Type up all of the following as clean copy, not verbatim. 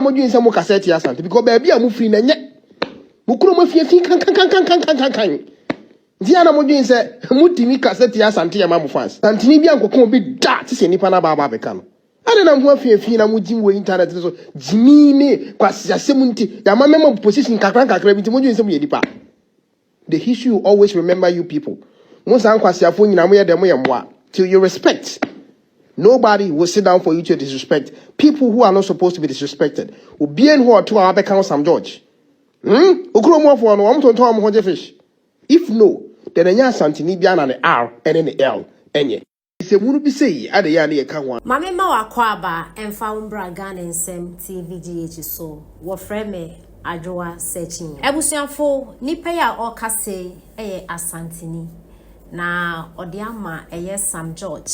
mo dwen se mo cassette asante because baby am free na nye mo kuro mo fie kan Diana mo dwen se mutimi cassette asante ya ma mo fans santini bi ankoko bi da ti se nipa na ba beka no ade na mo afie na mo jim wo internet so jimi ne kwasi asem nti ya ma memo position kakra bi ti mo dwen se mo yedipa. The issue will always remember you people. Once I'm till you respect. Nobody will sit down for you to disrespect. People who are not supposed to be disrespected. Will be in who to our back Sam George. Fish. If no, then a young Santini Biana and the R and then the L. And yet. It's a would be say at the Yanni account one. Mamma Mawa Kwaba and found Bragan and Sam TVGH so. What frame me? Adwoa searching. Ebusuafo nipa ya okase eye asantini na odiama eye Sam George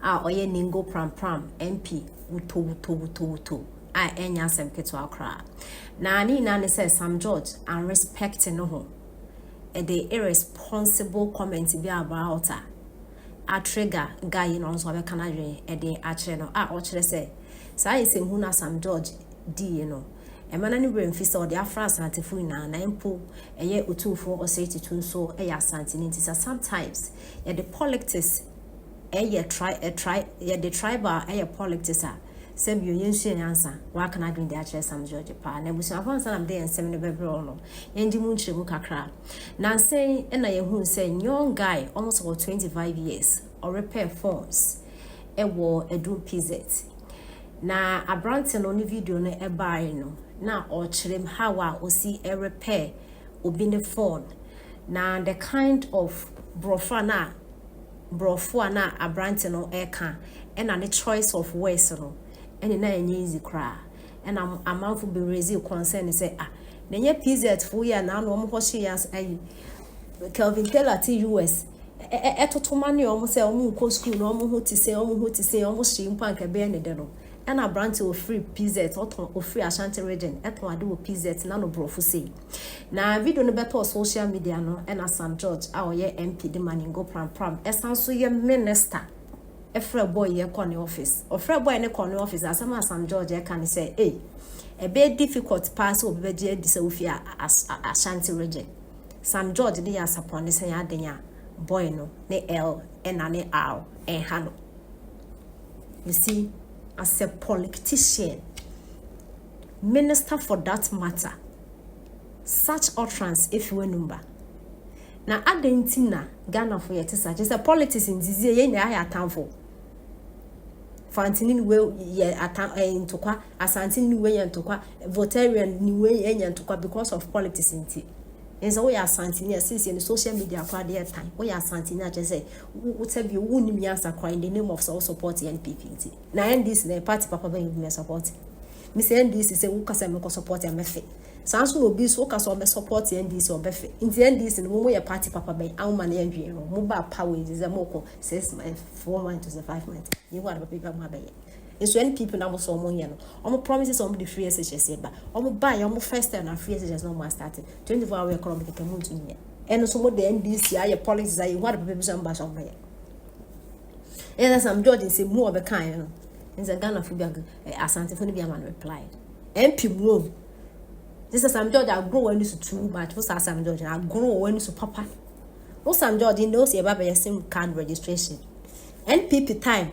a oye ningo pram MP wuto a enya asem keto akra na ni na ne say Sam George and respect no ho e the irresponsible comment bi about a trigger guy no so be kanadwe e de a kire no a o kire say sai se hu na Sam George di no emana ni bremfisa o de afra asantefu na mpo eye otufo o say titu so eye asantini nti sometimes ye the politics eye the tribal eye politics a sem yo yensu yansa wa kana dwen de akire Sam George pa na busu afan sanam de ensem ne bebre ono yendi mu nchiremu kakra na nsen na ye hu say young guy almost about 25 years or repair phones ewo edu PZ na abrante no ni video no ebae no na o chirem how o si repair obi ne phone na the kind of brofo na abrante no eka and na the choice of words no and na enye easy cry and am amount be raise concern say na nye PZ for ya na no mo hye as Kelvin Taylor ti US etotomani o mo say o mo ko school no o mo ho ti say o mo shi mpanka be ne de no and a branch of free PZ or free Ashanti region at what do PZ nano brofo say. Now video no better social media no and a Sam George our year MP the man go pram esanso ye minister a free boy ye corner office or free boy in a corner office as Sam George can say hey a bit difficult pass over the Sofia as Ashanti region. Sam George the as upon the say adenya boy no ne L and ne R and Hano. You see as a politician, minister for that matter, such utterance if you number. Now, Argentina, Ghana for your tisa, just a politics in this year, I have time for. Fantinin will ye in Toka, Asantin way and Toka, Votarian new way and Toka because of politics in tea. And so we are Santina since in the social media for their time. We are Santina just say, whatever you wouldn't be answer crying the name of so supporting NPPT. Now, and this the party papa me support. Miss NDC is a Wukasam support and method. Sounds will be so cast on the support NDC or Buffet. In the end, this in one way a party papa by our money and mobile power is a moko 6 months, 4 months to 5 months. You want to paper my bay. It's when people now so money almost promises on the free SHS but almost buy almost first time and free SHS no more started 24-hour economic can move to me and so what the NDC your policies are what people some bash on my and as I'm George say more of a kind in the Ghana for Asante for the man replied MP move this is Sam George I grow when it's too much what's Sam George I grow when it's papa what's Sam George knows about your SIM card registration NPP time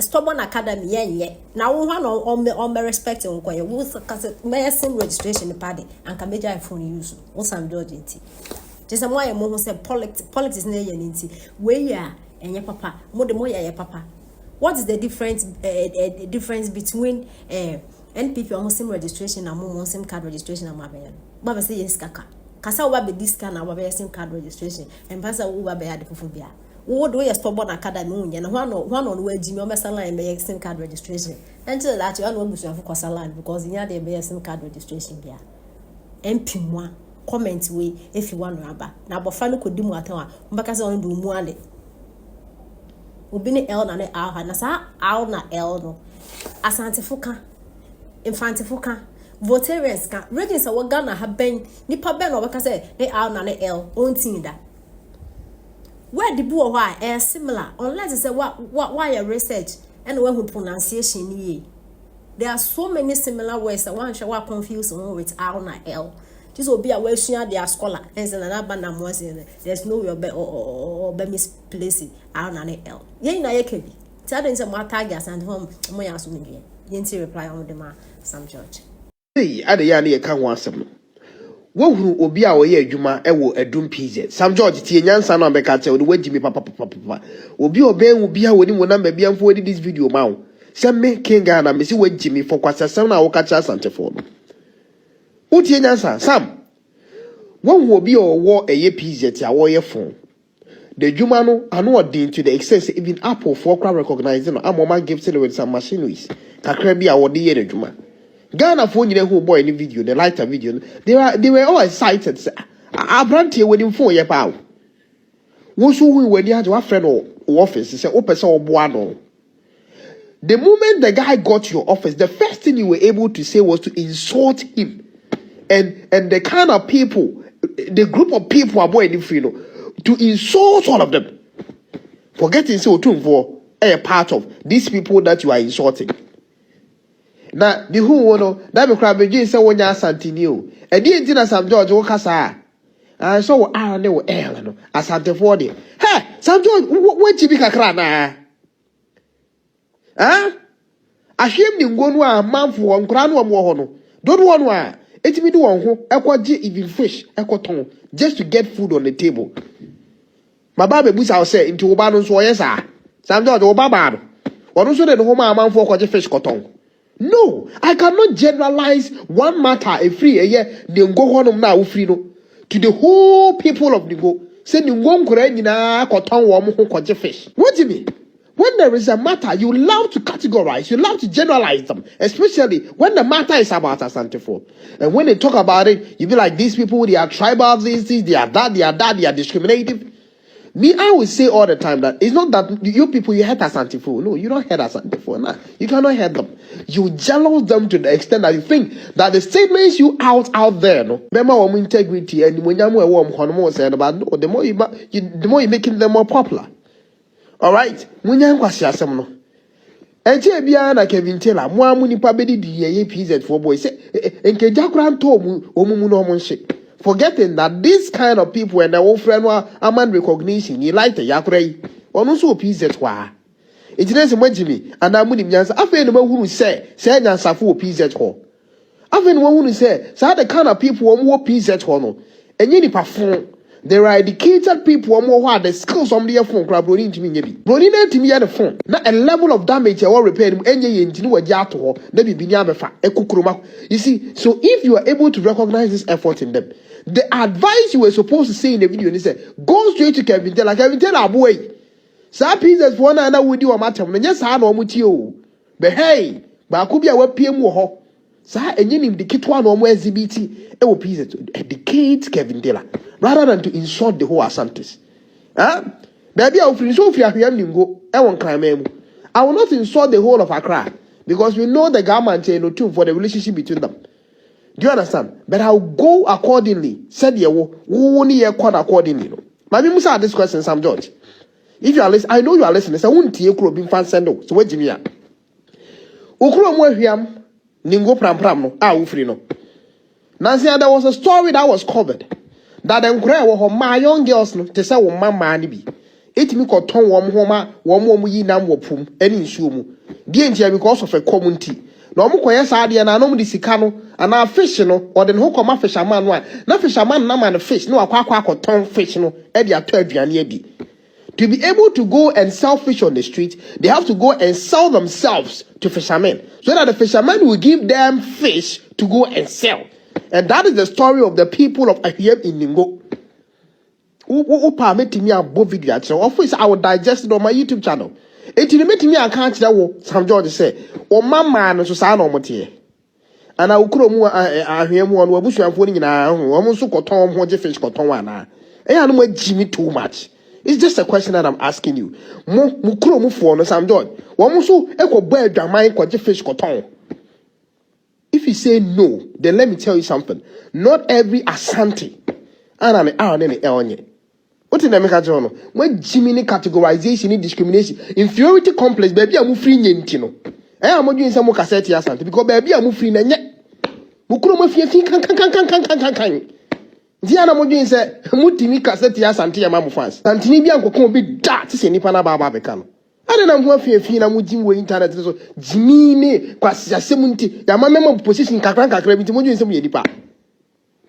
stubborn academy yeah now one on me respect on kwa you cause my sim registration party and can major iPhone use what's Sam George nti just am why mo say politics na ye nti we ya enye papa mo de mo ya papa what is the difference between NPP on sim registration and mo sim card registration and mabe baba say yes kaka kasa wo ba this can na wo ba sim card registration and pasa wo ba ya de fofobia wo do ya stubborn academy nya na one on we jimi o mesalan be SIM card registration until that you no busu afọ kwasalan because nya dey be SIM card registration bia MP mo comment we if you want aba na abofa no kodi mu atan a mbaka se on do mu ale obi ni L na ne R na sa R na L no asante fuka infante fuka voters ka regions a wo Ghana ha ben nipa ben no baka se ne R na ne L on tin da where the boy similar unless say why your research and when pronunciation ye There are so many similar words that one shall confuse with R and L. This will be a way their scholar and another was in there's no way or be misplacing R and L. Yen I can be. Tell them some more tigers and home my assuming. Yenty reply on the man, some judge. Hey, at the Yanni can want some. Wo huru obi a oye adwuma ewo adum PZ Sam George tie nyansa na mbeka che wo wagimi papa obi oben obi a woni mo number bia mfo di this video ma wo se me kinga na me si wagimi for kwasasam na wo ka cha santefo no wo tie nyansa Sam wo hu obi owo eye PZ ti a wo ye fon the adwuma no ano odin to the extent even Apple for recognizing no amoma gifted with some machineries kakra bi a wo de ye adwuma Ghana phone you who boy in the video, the lighter video, they were all excited. I brand here with him for your power. What's who when you had to have friend or office, he said, open so buano. The moment the guy got your office, the first thing you were able to say was to insult him. And the kind of people, the group of people are boy in the field, to insult all of them. Forgetting so too for a part of these people that you are insulting. Na the who wono that be crab be say wonya asantini o e di enti na Sam George wo kasa ah so wo ah ne wo no asante for de hey Sam George wo chi bi kakra na ahwem ni ngonu a manfo won kra no mo ho no dodo won a etimi di won ho ekoje even fish ekoton just to get food on the table baba be busa say nti wo ba no so wo yesa Sam George wo baba no wonu so de no ho ma manfo ekoje fish koton. No, I cannot generalize one matter a free a year the honum now free no to the whole people of the go. Say the one na cotton warm who fish. What do you mean? When there is a matter, you love to categorize, you love to generalize them, especially when the matter is about Asante for. And when they talk about it, you be like, these people, they are tribal, they are that, they are discriminative. Me, I will say all the time that it's not that you people you hate Asante for. No, you don't hate Asante for. Nah, you cannot hate them. You jealous them to the extent that you think that the statements you out there, no, remember integrity and when you're saying about no, the more you're making them more popular. All right, when you're no. Eje bia na Kevin Taylor, mo amuni pa bedi di ye PZ for boy say enke jakran to omumu no monhye. Forgetting that this kind of people and their own friend were aman recognition, you like the yakrei, or also PZ wa. It is a Jimmy, and I'm winning Yans. I feel the one who say Yansafu PZ ho. I feel the one who say, so the kind of people who more PZ hono, and you perform. There are educated people who have the skills on their phone, crab rolling to me. Rolling to me at the phone. Not a level of damage or repair him any engine or yato, maybe Binyabefa, a kukuruma. You see, so if you are able to recognize this effort in them, the advice you were supposed to say in the video is say, go straight to Kevin Taylor. Kevin Taylor, boy. Sa pieces for na with you a matter. Yes, I know with you. But hey, but I could be a web PM ho. Sa and you the kit one on where ZBT, it will pieces to educate Kevin Taylor rather than to insult the whole Ahantes. Baby, I'll finish off your go. I won't climb. I will not insult the whole of Accra because we know the government no tune for the relationship between them. Do you understand? But I'll go accordingly. Said you won't hear accordingly. Maybe Musa this question, Sam George. If you are listening, I know you are listening. So I won't hear Kuro being fan sendo. So wait, Jimmy. Ukuro mo hiam ningo pram no. Ufri no. Nancy, there was a story that was covered that the Nkura were my young girls no. Te say wo mama ni bi. Etimi ko ton wo homa wo yi nam wo pum eni nsuo mu. Die ntia because of a community. Na omo koye saade na anom di sika no ana fish no or den ho koma fisherman no na fisherman na man fish no akwa akoton fish no e di ato aduane adi. To be able to go and sell fish on the street, they have to go and sell themselves to fishermen so that the fishermen will give them fish to go and sell. And that is the story of the people of Ahiem in Ningo. Permit me a video, so of course I will digest it on my YouTube channel. It will make me a country that will Sam George say, "Oh, mama, no, so sound on motie." And I will call more. I hear more on Wabush and putting in our own. Almost so cotton, what you fish cotton one. I don't want Jimmy too much. It's just a question that I'm asking you. Mukuro mufu no Sam George. Wamuso eko boy dwamai kwaje fish cotton. If you say no, then let me tell you something. Not every Asante and an elonye. What in the make no? When Jimmy categorization, discrimination, inferiority complex, baby, I'm free nyentino. am doing some cassette or something because baby, I'm free and yet. Mukuro mafia can. Diana Mojin said, Mutimi cassette or something, Mamma fans. Santini Bianco can be that is any panaba becano. I don't know what Fina Mujim internet. Jimmy, Passia Semunti, the mamma position Kakranka Cravity Mojin some yedipa.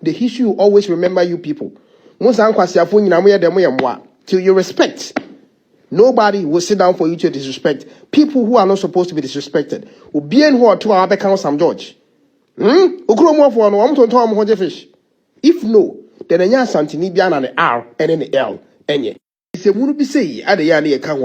The history will always remember you people. Most Anquasia phone in Amoya Demoya till you respect. Nobody will sit down for you to disrespect people who are not supposed to be disrespected. Will be in who 2 hours back Sam George. Ukuro for no to Tom fish. If no, then a Santini Bian and the R and an L. Enye. It's a Murubi say, at the Yanni account.